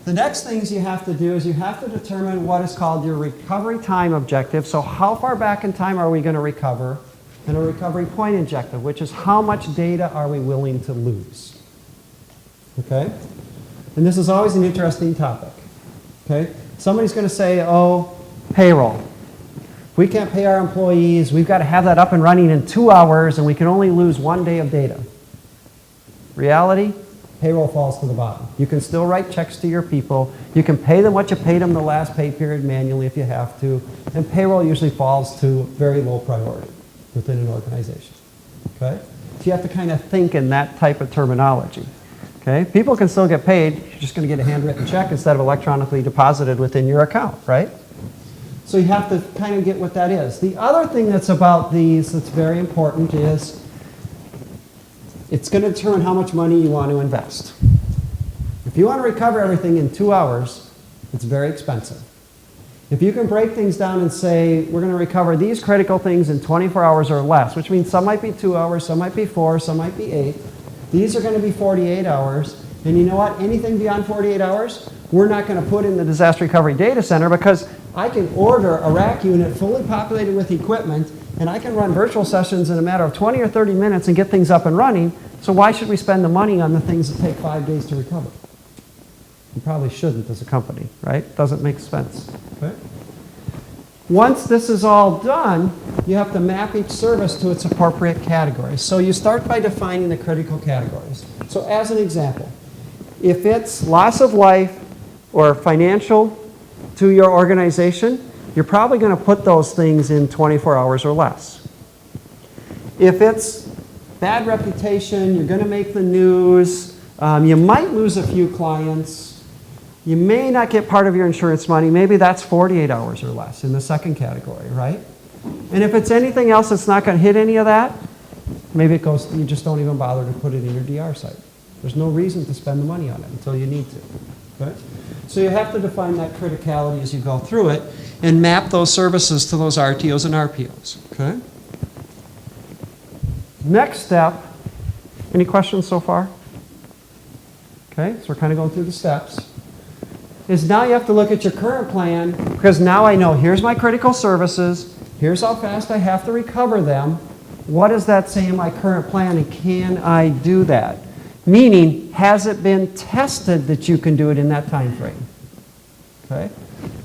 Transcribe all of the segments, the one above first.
The next things you have to do is you have to determine what is called your recovery time objective. So how far back in time are we going to recover? And a recovery point objective, which is how much data are we willing to lose? Okay? And this is always an interesting topic. Okay? Somebody's going to say, oh, payroll. We can't pay our employees. We've got to have that up and running in 2 hours, and we can only lose 1 day of data. Reality? Payroll falls to the bottom. You can still write checks to your people. You can pay them what you paid them the last pay period manually if you have to. And payroll usually falls to very low priority within an organization. Okay? So you have to kind of think in that type of terminology. Okay? People can still get paid. You're just going to get a handwritten check instead of electronically deposited within your account, right? So you have to kind of get what that is. The other thing that's about these that's very important is it's going to determine how much money you want to invest. If you want to recover everything in 2 hours, it's very expensive. If you can break things down and say, we're going to recover these critical things in 24 hours or less, which means some might be 2 hours, some might be 4, some might be 8. These are going to be 48 hours. And you know what? Anything beyond 48 hours, we're not going to put in the disaster recovery data center because I can order a rack unit fully populated with equipment, and I can run virtual sessions in a matter of 20 or 30 minutes and get things up and running. So why should we spend the money on the things that take 5 days to recover? You probably shouldn't as a company, right? Doesn't make sense. Okay? Once this is all done, you have to map each service to its appropriate categories. So you start by defining the critical categories. So as an example, if it's loss of life or financial to your organization, you're probably going to put those things in 24 hours or less. If it's bad reputation, you're going to make the news, you might lose a few clients, you may not get part of your insurance money, maybe that's 48 hours or less in the second category, right? And if it's anything else that's not going to hit any of that, maybe it goes, you just don't even bother to put it in your DR site. There's no reason to spend the money on it until you need to. Okay? So you have to define that criticality as you go through it and map those services to those RTOs and RPOs. Okay? Next step, any questions so far? Okay, so we're kind of going through the steps. Is now you have to look at your current plan because now I know here's my critical services, here's how fast I have to recover them. What does that say in my current plan and can I do that? Meaning, has it been tested that you can do it in that time frame? Okay?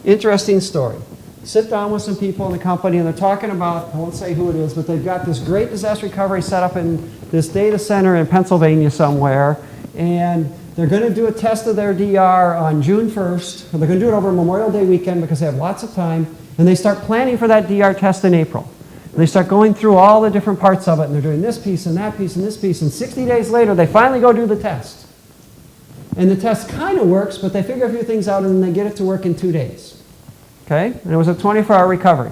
Interesting story. Sit down with some people in the company and they're talking about, I won't say who it is, but they've got this great disaster recovery set up in this data center in Pennsylvania somewhere, and they're going to do a test of their DR on June 1st, and they're going to do it over Memorial Day weekend because they have lots of time, and they start planning for that DR test in April. And they start going through all the different parts of it, and they're doing this piece and that piece and this piece, and 60 days later, they finally go do the test. And the test kind of works, but they figure a few things out, and then they get it to work in 2 days. Okay? And it was a 24-hour recovery.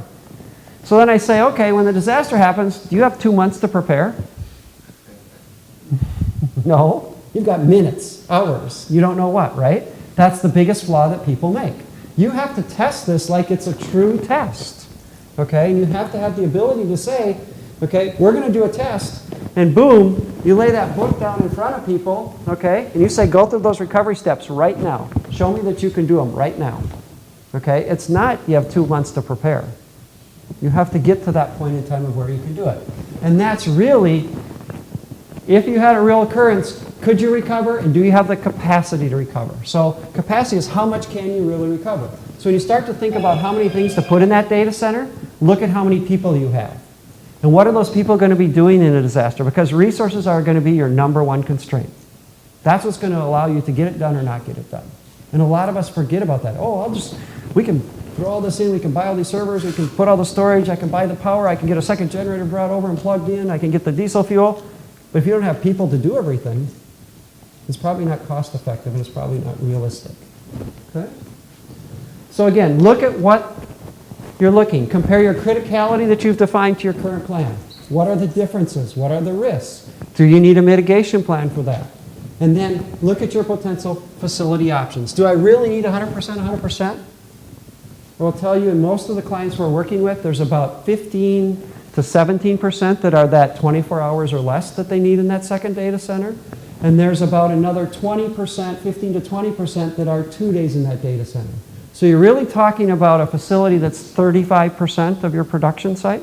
So then I say, okay, when the disaster happens, do you have 2 months to prepare? No. You've got minutes, hours. You don't know what, right? That's the biggest flaw that people make. You have to test this like it's a true test. Okay? And you have to have the ability to say, okay, we're going to do a test, and boom, you lay that book down in front of people, okay, and you say, go through those recovery steps right now. Show me that you can do them right now. Okay? It's not you have 2 months to prepare. You have to get to that point in time of where you can do it. And that's really, if you had a real occurrence, could you recover, and do you have the capacity to recover? So capacity is how much can you really recover. So when you start to think about how many things to put in that data center, look at how many people you have. And what are those people going to be doing in a disaster? Because resources are going to be your #1 constraint. That's what's going to allow you to get it done or not get it done. And a lot of us forget about that. Oh, we can throw all this in, we can buy all these servers, we can put all the storage, I can buy the power, I can get a second generator brought over and plugged in, I can get the diesel fuel. But if you don't have people to do everything, it's probably not cost effective and it's probably not realistic. Okay? So again, look at what you're looking. Compare your criticality that you've defined to your current plan. What are the differences? What are the risks? Do you need a mitigation plan for that? And then look at your potential facility options. Do I really need 100%, 100%? I'll tell you, in most of the clients we're working with, there's about 15 to 17% that are that 24 hours or less that they need in that second data center. And there's about another 20%, 15 to 20% that are 2 days in that data center. So you're really talking about a facility that's 35% of your production site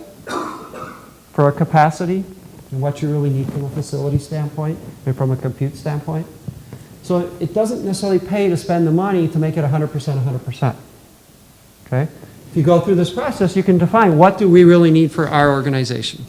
for a capacity and what you really need from a facility standpoint and from a compute standpoint. So it doesn't necessarily pay to spend the money to make it 100%, 100%. Okay? If you go through this process, you can define what do we really need for our organization.